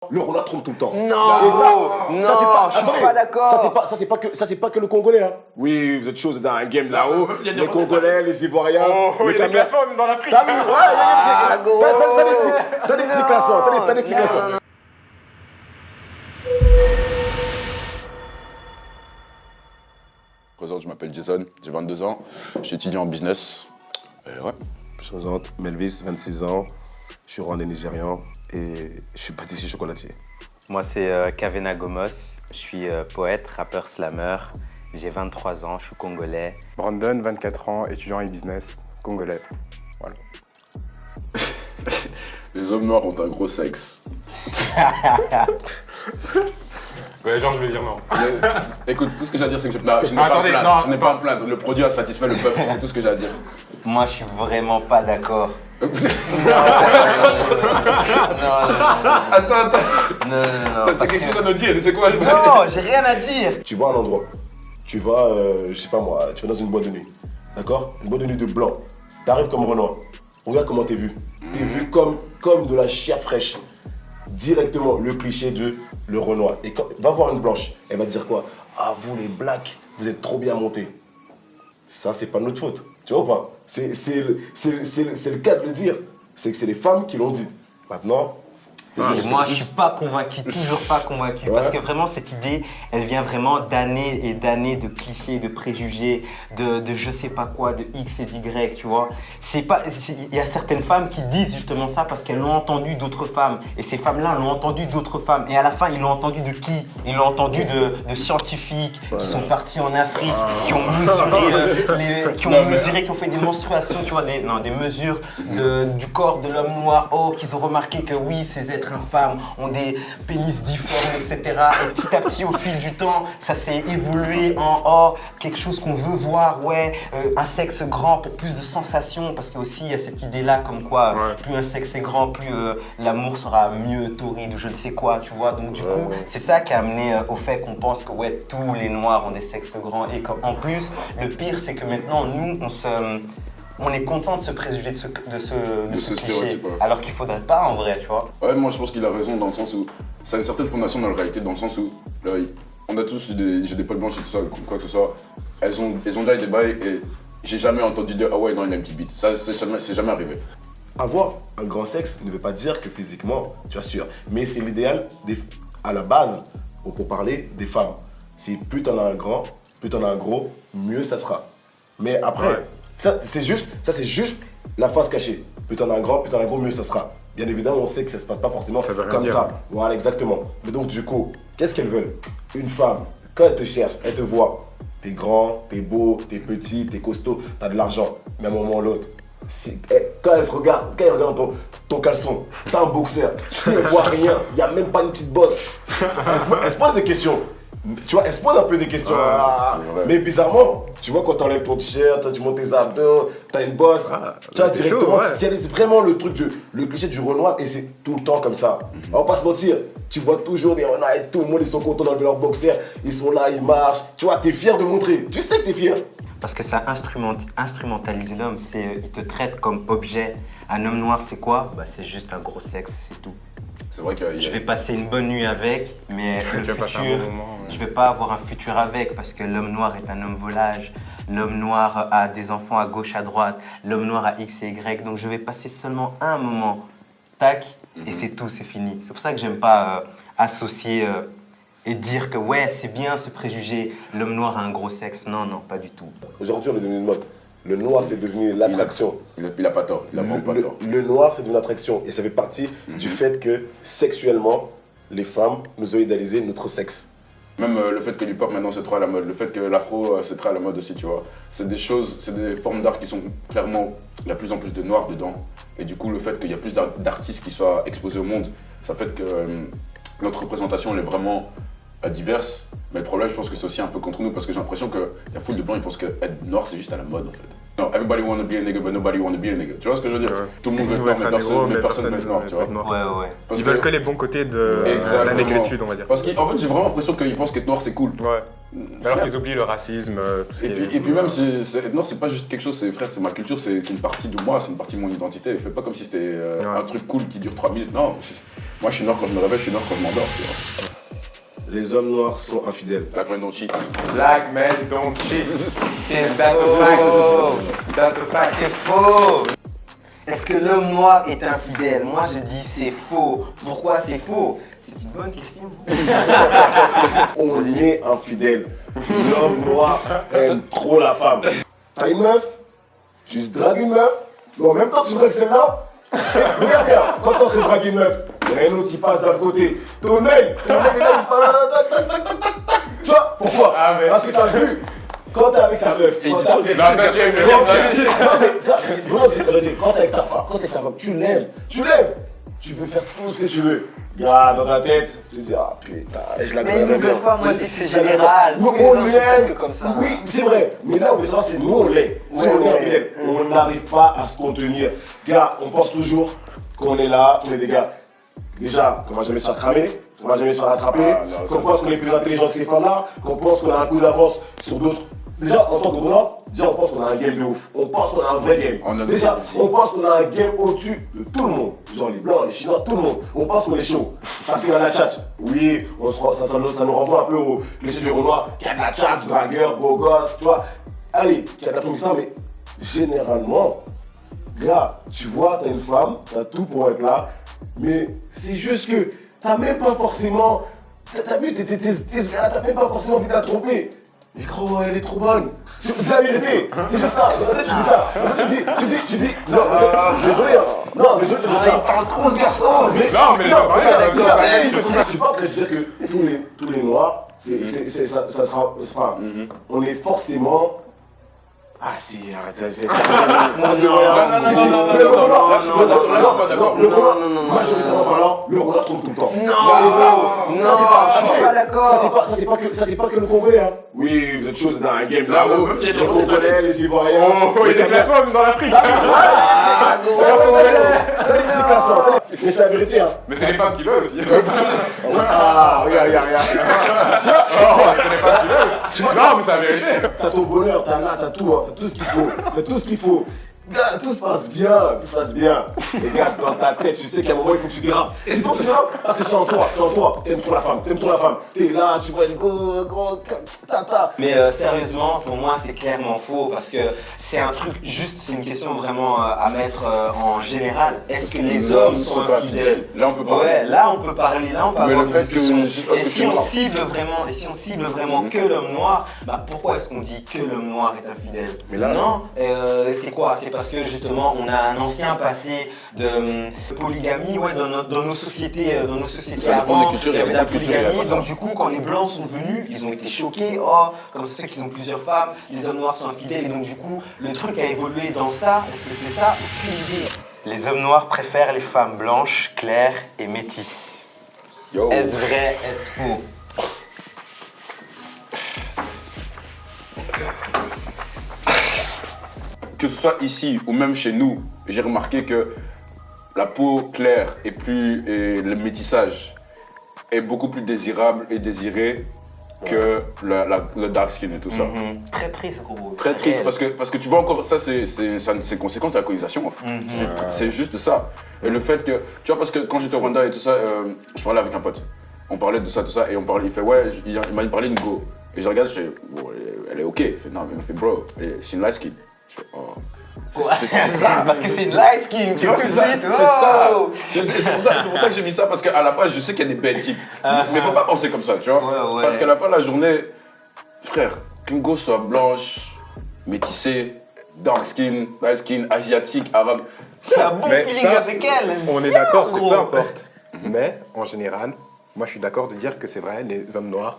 le Renoir trompe tout le temps. Non, Et ça, non, ça c'est pas, je suis attendez, pas d'accord. ça c'est pas que le Congolais. Hein. Oui, vous êtes chaud, vous êtes dans un game là-haut. Il y a des Les Congolais, les Ivoiriens, Oh, les il y a des Camerounais. classements même dans l'Afrique. T'as vu? Ouais, Ah, gros. t'as des petits classements, t'as des petits classements. Je m'appelle Jason, j'ai 22 ans, je suis étudiant en business. Et ouais. Je me présente Melvis, 26 ans, je suis rwandais nigérian et je suis pâtissier chocolatier. Moi, c'est Kavena Gomos. Je suis poète, rappeur, slammer. J'ai 23 ans, je suis congolais. Brandon, 24 ans, étudiant e-business, congolais. Voilà. Les hommes noirs ont un gros sexe. Ouais, genre, je vais dire non. Écoute, tout ce que j'ai à dire, c'est que je n'ai pas à me Attendez, plaindre. non, Je n'ai pas à me plaindre. Le produit a satisfait le peuple, c'est tout ce que j'ai à dire. Moi, je suis vraiment pas d'accord. Non, Attends. non. T'as quelque chose à nous dire, c'est quoi le Non, j'ai rien à dire. Tu vas à un endroit, tu vas, je sais pas moi, tu vas dans une boîte de nuit, d'accord? Une boîte de nuit de blanc. T'arrives comme Renoir. Regarde comment t'es vu. T'es vu comme de la chair fraîche. Directement, le cliché de le Renoir. Et quand, va voir une blanche, elle va te dire quoi? Ah, vous les blacks, vous êtes trop bien montés. Ça, c'est pas notre faute. Tu vois ou pas? C'est le cas de le dire. C'est que c'est les femmes qui l'ont dit. Maintenant, Et moi, je suis pas convaincu, toujours pas convaincu. Ouais. Parce que vraiment, cette idée, elle vient vraiment d'années et d'années de clichés, de préjugés, de je sais pas quoi, de X et d'Y, tu vois. Il y a certaines femmes qui disent justement ça parce qu'elles l'ont entendu d'autres femmes. Et ces femmes-là l'ont entendu d'autres femmes. Et à la fin, ils l'ont entendu de qui? Ils l'ont entendu de scientifiques qui sont partis en Afrique, qui ont mesuré, qui ont fait des menstruations, tu vois, des mesures du corps de l'homme noir. Oh, qu'ils ont remarqué que oui, ces êtres infâmes ont des pénis difformes, etc. Et petit à petit, au fil du temps, ça s'est évolué en quelque chose qu'on veut voir, un sexe grand pour plus de sensations, parce qu'aussi il y a cette idée-là comme quoi plus un sexe est grand, plus l'amour sera mieux torride ou je ne sais quoi, tu vois. Donc du coup, c'est ça qui a amené au fait qu'on pense que tous les noirs ont des sexes grands et qu'en plus, le pire c'est que maintenant, nous, on est content de se préjuger de ce cliché, stéréotype, ouais. alors qu'il faudrait pas en vrai, tu vois. Ouais, moi je pense qu'il a raison dans le sens où ça a une certaine fondation dans la réalité, dans le sens où là, on a tous eu j'ai des potes blanches et tout ça, quoi que ce soit, elles ont déjà eu des bails et j'ai jamais entendu dire ah ouais non il a un petit beat, ça c'est jamais arrivé. avoir un grand sexe ne veut pas dire que physiquement tu assures. Mais c'est l'idéal à la base pour parler des femmes. Si plus t'en as un grand, plus t'en as un gros, mieux ça sera. Mais après, ça c'est juste la face cachée. Plus t'en as un grand, plus t'en as un gros, mieux ça sera. Bien évidemment, on sait que ça se passe pas forcément Ça veut rien comme dire. ça. Voilà, exactement. Mais donc du coup, qu'est-ce qu'elles veulent? Une femme, quand elle te cherche, elle te voit. T'es grand, t'es beau, t'es petit, t'es costaud, t'as de l'argent. Mais à un moment ou l'autre, quand elle regarde ton caleçon, t'as un boxer, si elle voit rien, il n'y a même pas une petite bosse, elle se pose des questions. Tu vois, elle se pose un peu des questions. c'est vrai. Mais bizarrement, tu vois, quand t'enlèves ton t-shirt, tu montes tes abdos, t'as une bosse, tu vois, c'est directement, chaud, ouais. tu réalises vraiment le truc, le cliché du Renoir, et c'est tout le temps comme ça. On va pas se mentir, tu vois toujours des Renoirs et tout le monde, ils sont contents d'enlever leur boxer, ils sont là, ils marchent. Tu vois, t'es fier de montrer, tu sais que t'es fier. Parce que ça instrumentalise l'homme, il te traite comme objet. Un homme noir, c'est quoi? C'est juste un gros sexe, c'est tout. C'est vrai qu'il y a... Je vais passer une bonne nuit avec, mais le vas passer un futur, bon moment, ouais. je vais pas avoir un futur avec parce que l'homme noir est un homme volage. L'homme noir a des enfants à gauche, à droite. L'homme noir a X et Y. Donc je vais passer seulement un moment, tac, et c'est tout, c'est fini. C'est pour ça que j'aime pas associer et dire que ouais, c'est bien ce préjugé, l'homme noir a un gros sexe. Non, non, pas du tout. Aujourd'hui, on est devenu une mode. Le noir, c'est devenu l'attraction. Il a pas tort, il a vraiment pas tort. Le noir, c'est devenu l'attraction. Et ça fait partie du fait que, sexuellement, les femmes nous ont idéalisé notre sexe. Même le fait que l'hip-hop maintenant c'est trop à la mode, le fait que l'afro c'est très à la mode aussi, tu vois. C'est des choses, c'est des formes d'art qui sont clairement, il y a plus en plus de noir dedans. Et du coup, le fait qu'il y a plus d'artistes qui soient exposés au monde, ça fait que notre représentation elle est vraiment diverse. Mais le problème, je pense que c'est aussi un peu contre nous parce que j'ai l'impression qu'il y a foule de blancs, ils pensent que être noir c'est juste à la mode en fait. Non, everybody wanna be a nigga, but nobody wanna be a nigga. Tu vois ce que je veux dire? Tout le monde veut être noir, mais personne veut être noir, tu vois. Ouais. Parce Ils veulent que les bons côtés de la Exactement. négritude, on va dire. Parce qu'en fait, j'ai vraiment l'impression qu'ils pensent qu'être noir c'est cool. Ouais. Alors qu'ils oublient le racisme, tout ce qui est... Et puis même, être noir, c'est pas juste quelque chose, c'est ma culture, c'est une partie de moi, c'est une partie de mon identité. Fais pas comme si c'était un truc cool qui dure 3 minutes. Non, Moi, je suis noir quand je me réveille, je suis noir quand je m'endors, tu vois. Les hommes noirs sont infidèles. Black men don't cheat. Black men don't cheat. That's a fact. C'est faux. Est-ce que l'homme noir est infidèle? Moi je dis c'est faux. Pourquoi c'est faux? C'est une bonne question. On est infidèle. L'homme noir aime trop la femme. T'as une meuf, tu dragues une meuf, mais en même temps tu dragues celle-là. Regarde bien, quand t'es en train de draguer une meuf, il y en a une autre qui passe d'un côté. Ton œil est là, il parle, tac, tac, tac, tac, tac, tac. Tu vois, pourquoi? Parce que t'as vu, quand t'es avec ta meuf, quand t'es avec ta femme, tu l'aimes. Tu peux faire tout ce que tu veux. Gars, dans ta tête, tu te dis, ah putain, je la Mais connais une nouvelle bien. fois, moi je dis c'est général. Nous, Tous les on hommes l'aime. sont comme ça. Oui, c'est vrai. Mais là, on veut savoir, c'est nous, on l'est. Si on est infidèle, on n'arrive pas à se contenir. Gars, on pense toujours qu'on est là, on est des gars. Déjà, qu'on va jamais se faire cramer, qu'on va jamais se faire attraper, non, qu'on pense qu'on est plus intelligent que ces femmes-là, qu'on pense qu'on a un coup d'avance sur d'autres. Déjà, en tant que grenat, on pense qu'on a un game de ouf. On pense qu'on a un vrai game. Déjà, on pense qu'on a un game au-dessus de tout le monde. Genre les blancs, les chinois, tout le monde. On pense qu'on est chaud. Parce qu'il y a la tchatch. Oui, ça nous renvoie un peu au cliché du Renoir. Qu'il y a de la tchatch, dragueur, beau gosse, tu vois. Allez, qu'il y a de la féminisme, mais généralement, gars, tu vois, t'as une femme, t'as tout pour être là, mais c'est juste que t'as même pas forcément. T'as vu, t'es ce gars-là, t'as même pas forcément envie de la tromper. Mais gros, elle est trop bonne. C'est la vérité. C'est juste ça. Regardez, tu dis ça. Tu dis. Non, désolé. Non, désolé de dire ça. Il parle trop ce garçon. Non, mais les hommes Je suis pas en train de dire que tous les noirs, ça sera. Enfin, on est forcément. Ah si, arrête, c'est ça. Majoritairement parlant, le Renoir trompe tout le temps. Non, je suis pas d'accord. Ça c'est pas que le Congolais, hein. Oui, vous êtes chaud, c'est dans un game là. Non, Les Congolais, les Ivoiriens. Il y a des classements même dans l'Afrique. Mais c'est la vérité, hein. Mais c'est les femmes qui veulent aussi. Ah, regarde. C'est les femmes qui veulent aussi. Non, mais c'est la vérité. T'as ton bonheur, t'as là, t'as tout, hein. T'as tout ce qu'il faut. Gars, tout se passe bien, Et gars, dans ta tête, tu sais qu'à un moment, il faut que tu dérapes. Et pourquoi tu dérapes? Parce que c'est en toi. T'aimes trop la femme. T'es là, tu vois une gros, tata. Mais sérieusement, pour moi, c'est clairement faux parce que c'est un truc juste, c'est une question vraiment à mettre en général. Est-ce que les hommes sont infidèles? Là, on peut parler. Ouais, là on peut parler, on peut Mais avoir le une fait que- discussion. juste parce Et que si c'est on noir. cible vraiment que l'homme noir, bah pourquoi est-ce qu'on dit que l'homme noir est infidèle? Mais là, non, c'est quoi? C'est parce que justement on a un ancien passé de polygamie, ouais, dans nos sociétés, Ça dépend avant, des cultures, il y avait la beaucoup de cultures, il y a polygamie, pas donc ça. du coup quand les blancs sont venus, ils ont été choqués, oh, comme ça, ceux qui ont plusieurs femmes, les hommes noirs sont infidèles, et donc du coup le truc a évolué dans ça. Est-ce que c'est ça? Aucune idée. Les hommes noirs préfèrent les femmes blanches, claires et métisses. Yo. Est-ce vrai? Est-ce faux? Que ce soit ici ou même chez nous, j'ai remarqué que la peau claire et le métissage est beaucoup plus désirable et désiré que le dark skin et tout ça. Très triste, gros. Très C'est triste réel. parce que tu vois encore ça, c'est conséquence de la colonisation. En fait. C'est juste ça. Et le fait que, tu vois, parce que quand j'étais au Rwanda et tout ça, je parlais avec un pote. On parlait de ça, tout ça, et il fait ouais, il m'a parlé d'une go. Et je regarde, je fais, bon, elle est ok. Il fait non, mais il me fait bro, she's light skin. Je fais oh. C'est ça. Parce que c'est une light skin, tu vois, C'est tout de ça, suite. c'est ça. Oh. C'est pour ça que j'ai mis ça, parce qu'à la base, je sais qu'il y a des bêtes types. Mais faut pas penser comme ça, tu vois. Ouais. Parce qu'à la fin de la journée, frère, qu'une go soit blanche, métissée, dark skin, light skin, asiatique, arabe. C'est un bon Mais feeling ça, avec elle. On est d'accord, c'est Gros. peu importe. Mais en général, moi je suis d'accord de dire que c'est vrai, les hommes noirs,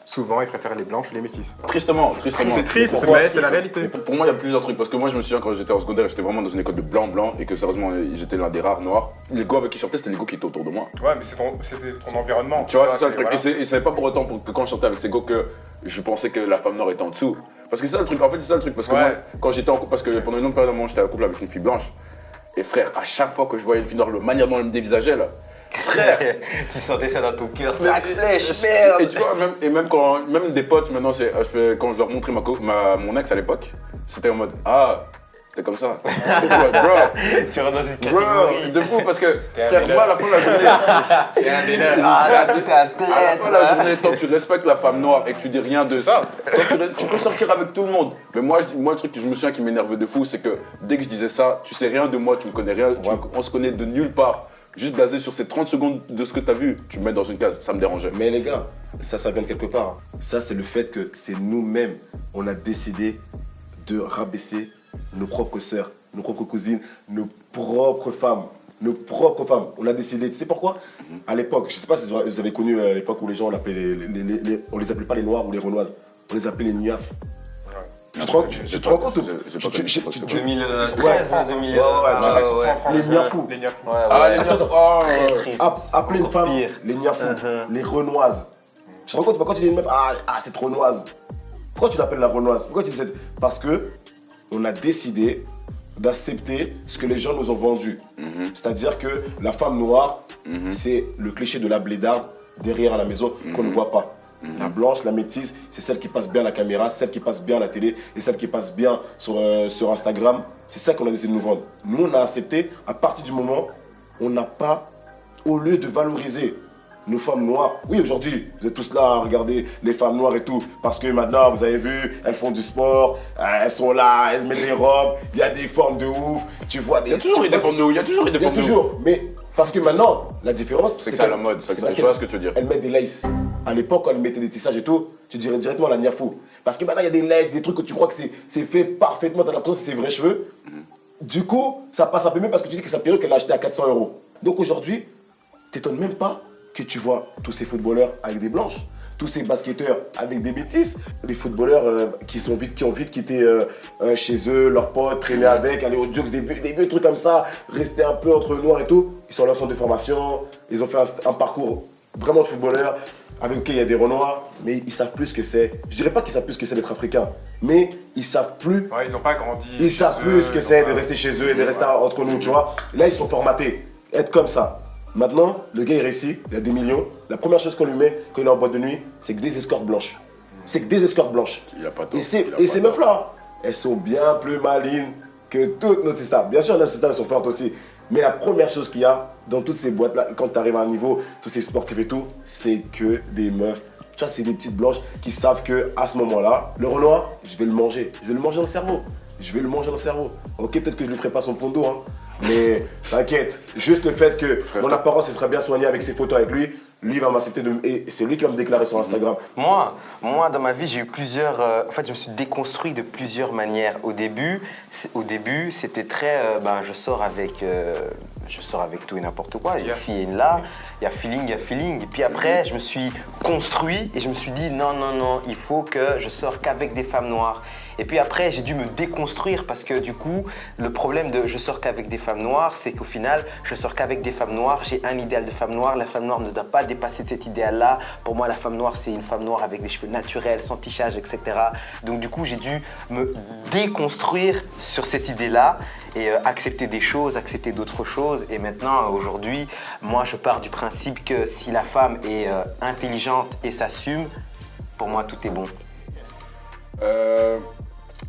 souvent ils préfèrent les blanches ou les métisses. Tristement. C'est triste, Pourquoi mais c'est la réalité. Pour moi, il y a plusieurs trucs. Parce que moi, je me souviens quand j'étais en secondaire, j'étais vraiment dans une école de blanc, et que sérieusement, j'étais l'un des rares noirs. Les gars avec qui je sortais, c'était les gars qui étaient autour de moi. Ouais, mais c'était ton environnement. Tu vois, c'est ça le truc. voilà. Et c'est pas pour autant que quand je sortais avec ces gars que je pensais que la femme noire était en dessous. Parce que c'est ça le truc. En fait, c'est ça le truc. Parce que Ouais. moi, quand j'étais en couple, parce que pendant une longue période, moment, j'étais en couple avec une fille blanche. Et frère, à chaque fois que je voyais une fille noire, la manière dont elle me dévisageait là, frère. Tu sentais ça dans ton cœur. Tac, flèche, merde. Et tu vois, même des potes, maintenant, quand je leur montrais mon ex à l'époque, c'était en mode ah, T'es comme ça. Bro, Tu rentres dans une bro, catégorie. de fou parce que un frère, moi à la fin de la journée, Il y a un délai. Ah, là, c'était un à la fin de la journée, tant que tu respectes la femme noire et que tu dis rien de ça, tu peux sortir avec tout le monde. Mais moi, le truc que je me souviens qui m'énerve de fou, c'est que dès que je disais ça, tu sais rien de moi, tu me connais rien, on se connaît de nulle part. Juste basé sur ces 30 secondes de ce que t'as vu, tu me mets dans une case, ça me dérangeait. Mais les gars, ça vient de quelque part. Hein. Ça, c'est le fait que c'est nous-mêmes, on a décidé de rabaisser nos propres sœurs, nos propres cousines, nos propres femmes. Nos propres femmes. On a décidé, tu sais pourquoi? À l'époque, je sais pas si vous avez connu l'époque où les gens, on les appelait pas les noirs ou les renoises, on les appelait les niafs. Tu te rends compte? J'ai pas connu cette époque. 2013, 2000. Les niafous. Les niafous. Ah, les Attends, niafs, oh, Très triste. Appeler une Encore femme pire. les niafous, les renoises. Tu te rends compte? Quand tu dis une meuf, c'est renoise. Pourquoi tu l'appelles la renoise? Pourquoi tu dis cette... Parce que on a décidé d'accepter ce que les gens nous ont vendu. C'est-à-dire que la femme noire, c'est le cliché de la blédarde derrière à la maison qu'on ne voit pas. La blanche, la métisse, c'est celle qui passe bien à la caméra, celle qui passe bien à la télé et celle qui passe bien sur Instagram. C'est ça qu'on a décidé de nous vendre. Nous, on a accepté à partir du moment où on n'a pas, au lieu de valoriser nos femmes noires. Oui, aujourd'hui, vous êtes tous là à regarder les femmes noires et tout, parce que maintenant, vous avez vu, elles font du sport, elles sont là, elles mettent des robes, il y a des formes de ouf, tu vois. il y a toujours eu des formes de ouf, il y a toujours eu des Il y a formes de ouf. toujours, mais parce que maintenant, la différence, C'est que c'est à la mode, c'est parce je vois ce que tu veux dire. Elles mettent des laces. À l'époque, quand elles mettaient des tissages et tout, tu dirais directement la niafou. Parce que maintenant, il y a des laces, des trucs que tu crois que c'est fait parfaitement, t'as l'impression que c'est ses vrais cheveux. Du coup, ça passe un peu mieux parce que tu dis que sa perruque, elle l'a acheté à 400 €. Donc aujourd'hui, t'étonnes même pas que tu vois tous ces footballeurs avec des blanches, tous ces basketteurs avec des métisses, les footballeurs qui ont vite quitté chez eux, leurs potes, traîner avec, aller aux jokes, des vieux trucs comme ça, rester un peu entre noirs et tout. Ils sont à leur centre de formation, ils ont fait un parcours vraiment de footballeurs, avec ok, il y a des renois, mais ils savent plus ce que c'est. Je dirais pas qu'ils savent plus ce que c'est d'être africain, mais ils savent plus. Ouais, ils n'ont pas grandi. Ils chez savent eux, plus ce que ils c'est ont de pas- rester chez eux et de rester entre nous, tu vois. Là, ils sont formatés, être comme ça. Maintenant, le gars, il réussit, il a des millions. La première chose qu'on lui met quand il est en boîte de nuit, c'est que des escortes blanches. C'est que des escortes blanches. Il a pas tort. Et ces il a pas tort. meufs-là, elles sont bien plus malines que toutes nos sisters. Bien sûr, nos sisters, elles sont fortes aussi. Mais la première chose qu'il y a dans toutes ces boîtes-là, quand tu arrives à un niveau, tous ces sportifs et tout, c'est que des meufs. Tu vois, c'est des petites blanches qui savent que à ce moment-là, le Renoir, je vais le manger. Je vais le manger dans le cerveau. Je vais le manger dans le cerveau. Ok, peut-être que je lui ferai pas son pont d'eau, hein. Mais t'inquiète, juste le fait que mon apparence est très bien soignée avec ses photos avec lui, lui va m'accepter et c'est lui qui va me déclarer sur Instagram. Moi, dans ma vie, j'ai eu plusieurs. En fait, je me suis déconstruit de plusieurs manières. Au début, c'était très. Je sors avec tout et n'importe quoi. Il y a une fille et là, il y a feeling. Et puis après, je me suis construit et je me suis dit non, il faut que je sors qu'avec des femmes noires. Et puis après, j'ai dû me déconstruire parce que du coup, le problème de je sors qu'avec des femmes noires, c'est qu'au final, je sors qu'avec des femmes noires. J'ai un idéal de femme noire. La femme noire ne doit pas dépasser cet idéal-là. Pour moi, la femme noire, c'est une femme noire avec des cheveux naturels, sans tichage, etc. Donc du coup, j'ai dû me déconstruire sur cette idée-là et accepter des choses, accepter d'autres choses. Et maintenant, aujourd'hui, moi, je pars du principe que si la femme est intelligente et s'assume, pour moi, tout est bon.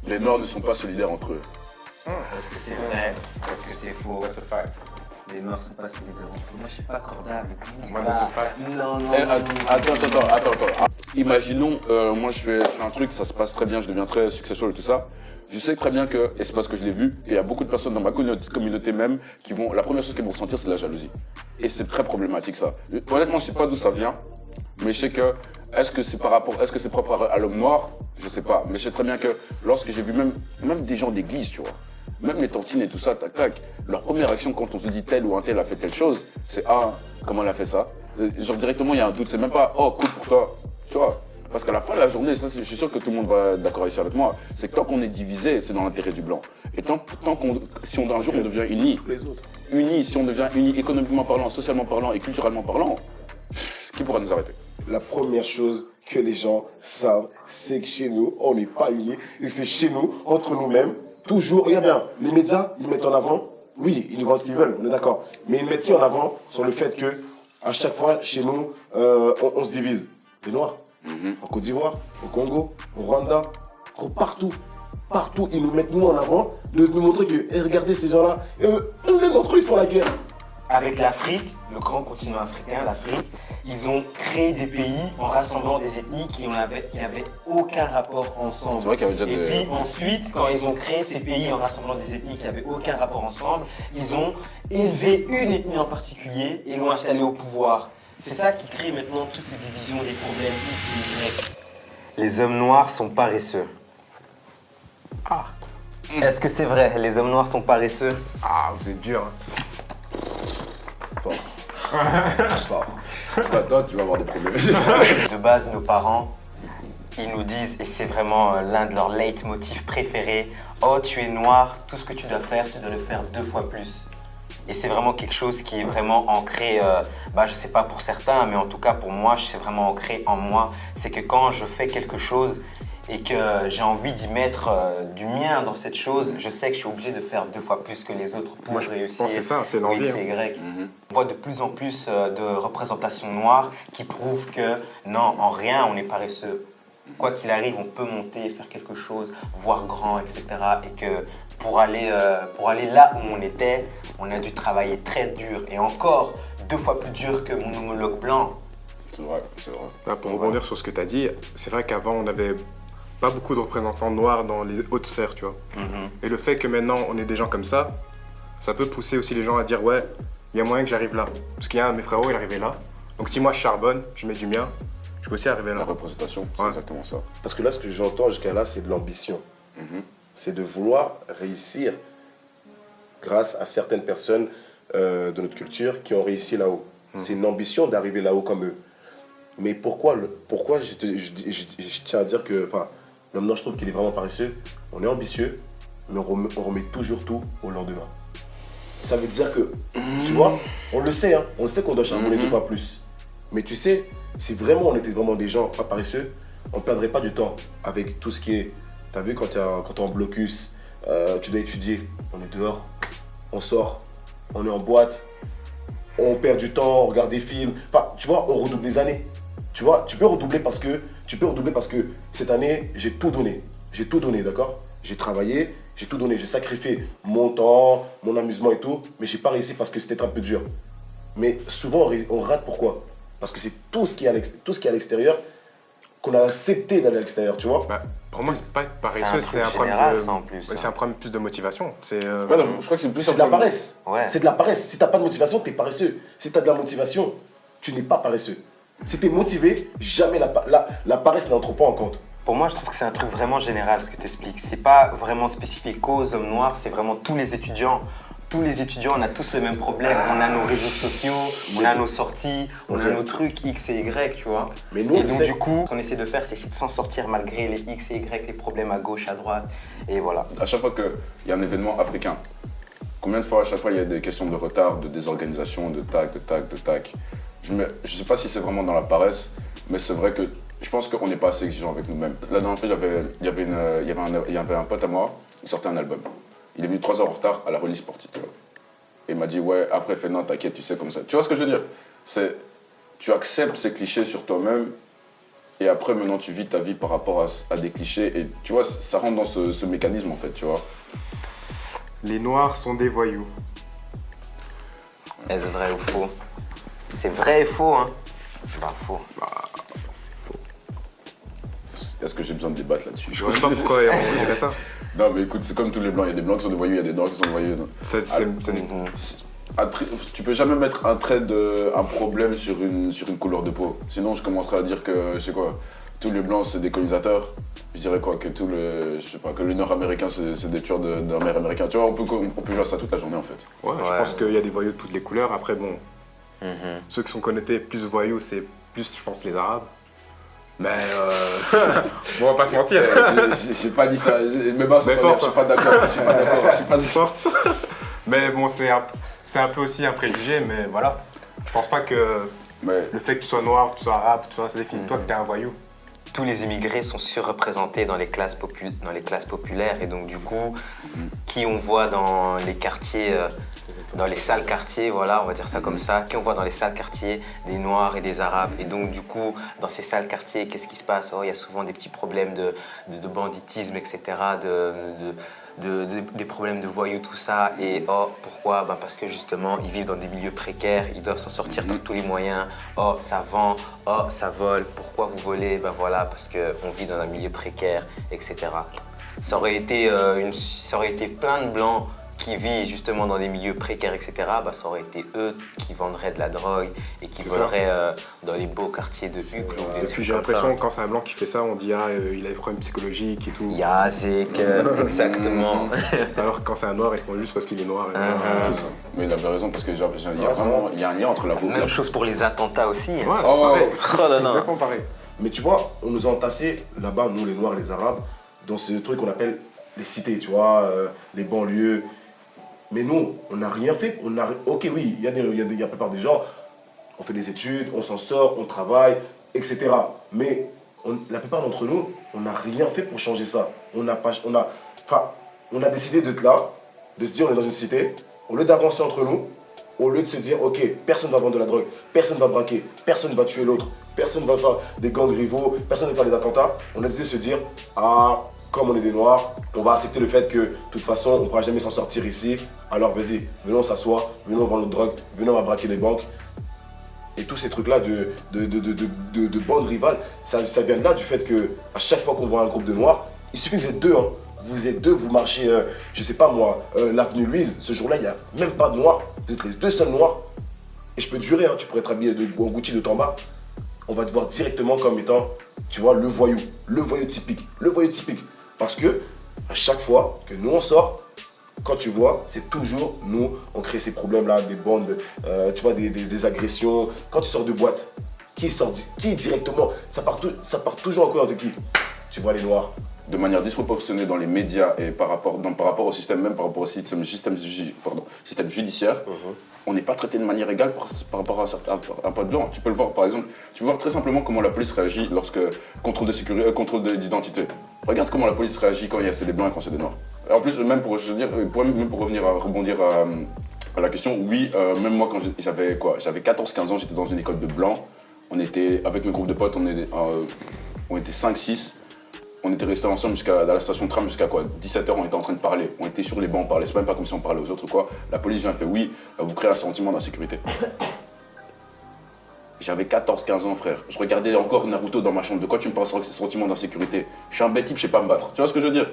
Les Noirs ne sont pas solidaires entre eux. Est-ce que c'est vrai? Est-ce que c'est faux? That's a fact. Les Noirs sont pas solidaires entre eux. Moi, je suis pas cordial avec vous. Moi, that's a fact. Non. Attends. Imaginons, moi je fais un truc, ça se passe très bien, je deviens très successful et tout ça. Je sais très bien que, et c'est parce que je l'ai vu, il y a beaucoup de personnes dans ma communauté même qui vont, la première chose qu'elles vont ressentir, c'est de la jalousie. Et c'est très problématique ça. Honnêtement, je sais pas d'où ça vient, mais je sais que, est-ce que c'est propre à l'homme noir? Je sais pas. Mais je sais très bien que lorsque j'ai vu même des gens d'église, tu vois, même les tantines et tout ça, tac, leur première action quand on se dit tel ou un tel a fait telle chose, c'est comment elle a fait ça? Genre directement il y a un doute, c'est même pas cool pour toi, tu vois. Parce qu'à la fin de la journée, ça, je suis sûr que tout le monde va être d'accord ici avec moi, c'est que tant qu'on est divisé, c'est dans l'intérêt du blanc. Et si un jour on devient unis, si on devient unis économiquement parlant, socialement parlant et culturellement parlant, qui pourra nous arrêter? La première chose que les gens savent, c'est que chez nous, on n'est pas unis. Et c'est chez nous, entre nous-mêmes, toujours. Regarde bien, les médias, ils mettent en avant, oui, ils nous vendent ce qu'ils veulent, on est d'accord. Mais ils mettent qui en avant sur le fait que, à chaque fois, chez nous, on se divise. Les Noirs, en Côte d'Ivoire, au Congo, au Rwanda, partout. partout, ils nous mettent nous en avant, de nous montrer que, eh, regardez ces gens-là, même entre eux, ils font la guerre. Avec l'Afrique, le grand continent africain, l'Afrique, ils ont créé des pays en rassemblant des ethnies qui n'avaient aucun rapport ensemble. C'est vrai qu'il y avait déjà Et puis ensuite, quand ils ont créé ces pays en rassemblant des ethnies qui n'avaient aucun rapport ensemble, ils ont élevé une ethnie en particulier et l'ont installée au pouvoir. C'est ça qui crée maintenant toutes ces divisions, des problèmes X et Y. Les hommes noirs sont paresseux. Ah. Est-ce que c'est vrai, les hommes noirs sont paresseux? Ah, vous êtes dur. Hein. Fort. Fort. Toi, tu vas avoir des problèmes. De base, nos parents, ils nous disent, et c'est vraiment l'un de leurs leitmotifs préférés, « Oh, tu es noir, tout ce que tu dois le faire 2 fois plus. » Et c'est vraiment quelque chose qui est vraiment ancré, je sais pas pour certains, mais en tout cas pour moi, c'est vraiment ancré en moi. C'est que quand je fais quelque chose et que j'ai envie d'y mettre du mien dans cette chose, je sais que je suis obligé de faire 2 fois plus que les autres pour Moi, je réussir. pense que c'est ça, c'est l'envie. X et Y. On voit de plus en plus de représentations noires qui prouvent que non, en rien, on est paresseux. Quoi qu'il arrive, on peut monter, faire quelque chose, voir grand, etc. Et que pour aller là où on était, on a dû travailler très dur et encore 2 fois plus dur que mon homologue blanc. C'est vrai, c'est vrai. Là, pour rebondir sur ce que tu as dit, c'est vrai qu'avant, on n'avait pas beaucoup de représentants noirs dans les hautes sphères, tu vois. Et le fait que maintenant, on ait des gens comme ça peut pousser aussi les gens à dire « Ouais, il y a moyen que j'arrive là. » Parce qu'il y a un de mes frérots, il est arrivé là. Donc si moi, je charbonne, je mets du mien, je peux aussi arriver là. La représentation, c'est exactement ça. Parce que là, ce que j'entends jusqu'à là, c'est de l'ambition. C'est de vouloir réussir grâce à certaines personnes de notre culture qui ont réussi là-haut. C'est une ambition d'arriver là-haut comme eux. Mais pourquoi je tiens à dire que l'homme noir, je trouve qu'il est vraiment paresseux. On est ambitieux, mais on remet toujours tout au lendemain. Ça veut dire que, tu vois, on le sait, hein, on sait qu'on doit charbonner 2 fois plus. Mais tu sais, si vraiment on était vraiment des gens pas paresseux, on ne perdrait pas du temps avec tout ce qui est... T'as vu, quand t'es en blocus, tu dois étudier, on est dehors, on sort, on est en boîte, on perd du temps, on regarde des films. Enfin, tu vois, on redouble des années. Tu vois, tu peux redoubler parce que cette année, j'ai tout donné. J'ai tout donné, d'accord? J'ai travaillé, j'ai tout donné. J'ai sacrifié mon temps, mon amusement et tout, mais j'ai pas réussi parce que c'était un peu dur. Mais souvent, on rate pourquoi? Parce que c'est tout ce qui est à l'extérieur qu'on a accepté d'aller à l'extérieur, tu vois? Pour moi, c'est pas être paresseux, c'est un problème général, ça, en plus. C'est un problème plus de motivation. Ouais, non, je crois que c'est plus C'est de la paresse. Ouais. C'est de la paresse. Si t'as pas de motivation, t'es paresseux. Si t'as de la motivation, tu n'es pas paresseux. Si t'es motivé, jamais la paresse n'entre pas en compte. Pour moi, je trouve que c'est un truc vraiment général ce que tu expliques. C'est pas vraiment spécifique aux hommes noirs, c'est vraiment tous les étudiants. Tous les étudiants, on a tous le même problème. On a nos réseaux sociaux, on a nos sorties, on a nos trucs X et Y, tu vois. Mais nous, et donc du coup, ce qu'on essaie de faire, c'est essayer de s'en sortir malgré les X et Y, les problèmes à gauche, à droite. Et voilà. À chaque fois qu'il y a un événement africain, combien de fois à chaque fois il y a des questions de retard, de désorganisation, de tac. Je sais pas si c'est vraiment dans la paresse, mais c'est vrai que je pense qu'on n'est pas assez exigeant avec nous-mêmes. La dernière fois, il y avait un pote à moi, il sortait un album. Il est venu 3 heures en retard à la release party, tu vois. Et il m'a dit, ouais, après, fais non, t'inquiète, tu sais comme ça. Tu vois ce que je veux dire? Tu acceptes ces clichés sur toi-même, et après, maintenant, tu vis ta vie par rapport à des clichés. Et tu vois, ça rentre dans ce mécanisme, en fait, tu vois. Les noirs sont des voyous. Est-ce vrai ou faux? C'est vrai et faux, hein? Bah, faux. C'est faux. Est-ce que j'ai besoin de débattre là-dessus? Je sais pas pourquoi on dirait ça. Non, mais écoute, c'est comme tous les blancs. Il y a des blancs qui sont des voyous, il y a des noirs qui sont des voyous. Tu peux jamais mettre un problème sur une couleur de peau. Sinon, je commencerai à dire que, je sais quoi, tous les blancs, c'est des colonisateurs. Je dirais quoi, que que les nord-américains, c'est des tueurs d'Américains. Tu vois, on peut jouer à ça toute la journée, en fait. Ouais, je pense qu'il y a des voyous de toutes les couleurs. Après, bon, ceux qui sont connectés plus voyous, c'est plus, je pense, les Arabes. Mais bon, on va pas se mentir. J'ai pas dit ça. Mais bah, je suis pas d'accord. Je suis pas d'accord. Mais bon, c'est un peu aussi un préjugé, mais voilà. Je pense pas que le fait que tu sois noir, que tu sois arabe, ça définit toi que t'es un voyou. Tous les immigrés sont surreprésentés dans les classes populaires et donc du coup, qui on voit dans les quartiers Exactement, dans les ça, sales quartiers, voilà, on va dire ça comme ça, qui on voit dans les sales quartiers des Noirs et des Arabes. Et donc, du coup, dans ces sales quartiers, qu'est-ce qui se passe? Oh, il y a souvent des petits problèmes de banditisme, etc., des problèmes de voyous, tout ça. Et oh, pourquoi? Ben parce que justement, ils vivent dans des milieux précaires, ils doivent s'en sortir par tous les moyens. Oh, ça vend, oh, ça vole. Pourquoi vous volez? Ben voilà, parce qu'on vit dans un milieu précaire, etc. Ça aurait été plein de Blancs qui vivent justement dans des milieux précaires, etc., bah, ça aurait été eux qui vendraient de la drogue et qui voleraient dans les beaux quartiers de Uccle. Et puis j'ai l'impression que quand c'est un blanc qui fait ça, on dit il a des problèmes psychologiques et tout. Yazek, exactement. Alors que quand c'est un noir, ils font juste parce qu'il est noir. Mais il avait raison parce que genre, il y a un lien entre la voix. Même chose pour les attentats aussi. Ouais, Hein. pareil. Oh là là. Exactement pareil. Mais tu vois, on nous a entassés là-bas, nous les Noirs, les Arabes, dans ce truc qu'on appelle les cités, tu vois, les banlieues. Mais nous, on n'a rien fait. Ok, oui, il y a la plupart des gens, on fait des études, on s'en sort, on travaille, etc. Mais la plupart d'entre nous, on n'a rien fait pour changer ça. On a décidé d'être là, de se dire on est dans une cité, au lieu d'avancer entre nous, au lieu de se dire ok, personne ne va vendre de la drogue, personne ne va braquer, personne ne va tuer l'autre, personne ne va faire des gangs rivaux, personne ne va faire des attentats, on a décidé de se dire comme on est des Noirs, on va accepter le fait que de toute façon on ne pourra jamais s'en sortir ici, alors vas-y, venons s'asseoir, venons vendre notre drogue, venons on va braquer les banques. Et tous ces trucs-là de bandes rivales, ça vient de là du fait que à chaque fois qu'on voit un groupe de Noirs, il suffit que vous êtes deux, hein. Vous êtes deux, vous marchez, je sais pas moi, l'avenue Louise, ce jour-là, il n'y a même pas de Noirs, vous êtes les deux seuls Noirs. Et je peux te jurer, hein, tu pourrais être habillé en Gucci de Tamba, on va te voir directement comme étant, tu vois, le voyou typique, Parce que à chaque fois que nous on sort, quand tu vois, c'est toujours nous, on crée ces problèmes-là, des bandes, tu vois, des agressions. Quand tu sors de boîte, qui directement, ça part toujours encore de qui? Tu vois les Noirs. De manière disproportionnée dans les médias et par rapport au système, même par rapport au système judiciaire, on n'est pas traité de manière égale par rapport à un pote blanc. Tu peux le voir par exemple, tu peux voir très simplement comment la police réagit lorsque contrôle d'identité. Regarde comment la police réagit quand c'est des blancs et quand c'est des noirs. Et en plus, même pour rebondir à la question, oui, même moi quand j'avais 14-15 ans, j'étais dans une école de blancs. On était avec mes groupes de potes, on était 5-6. On était restés ensemble à la station de tram jusqu'à 17h, on était en train de parler. On était sur les bancs, on parlait, c'est même pas comme si on parlait aux autres ou quoi. La police vient et fait oui, vous créez un sentiment d'insécurité. J'avais 14-15 ans, frère. Je regardais encore Naruto dans ma chambre. De quoi tu me parles sentiment d'insécurité? Je suis un bête type, je sais pas me battre. Tu vois ce que je veux dire?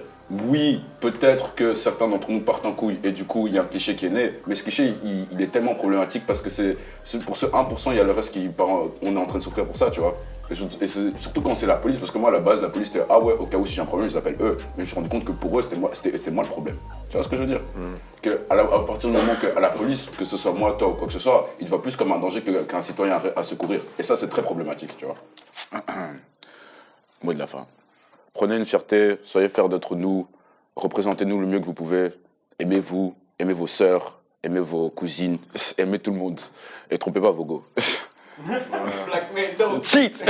Oui, peut-être que certains d'entre nous partent en couille et du coup, il y a un cliché qui est né. Mais ce cliché, il est tellement problématique parce que c'est pour ce 1%, il y a le reste on est en train de souffrir pour ça, tu vois. Et surtout quand c'est la police, parce que moi, à la base, la police, c'était ouais, au cas où si j'ai un problème, je les appelle eux. Mais je me suis rendu compte que pour eux, c'est moi le problème. Tu vois ce que je veux dire? À partir du moment qu'à la police, que ce soit moi, toi ou quoi que ce soit, il te voit plus comme un danger qu'un citoyen à secourir. Et ça, c'est très problématique, tu vois. Mot de la fin. Prenez une fierté, soyez fiers d'être nous, représentez-nous le mieux que vous pouvez. Aimez-vous, aimez vos sœurs, aimez vos cousines, aimez tout le monde. Et trompez pas vos go. Black men don't Cheat.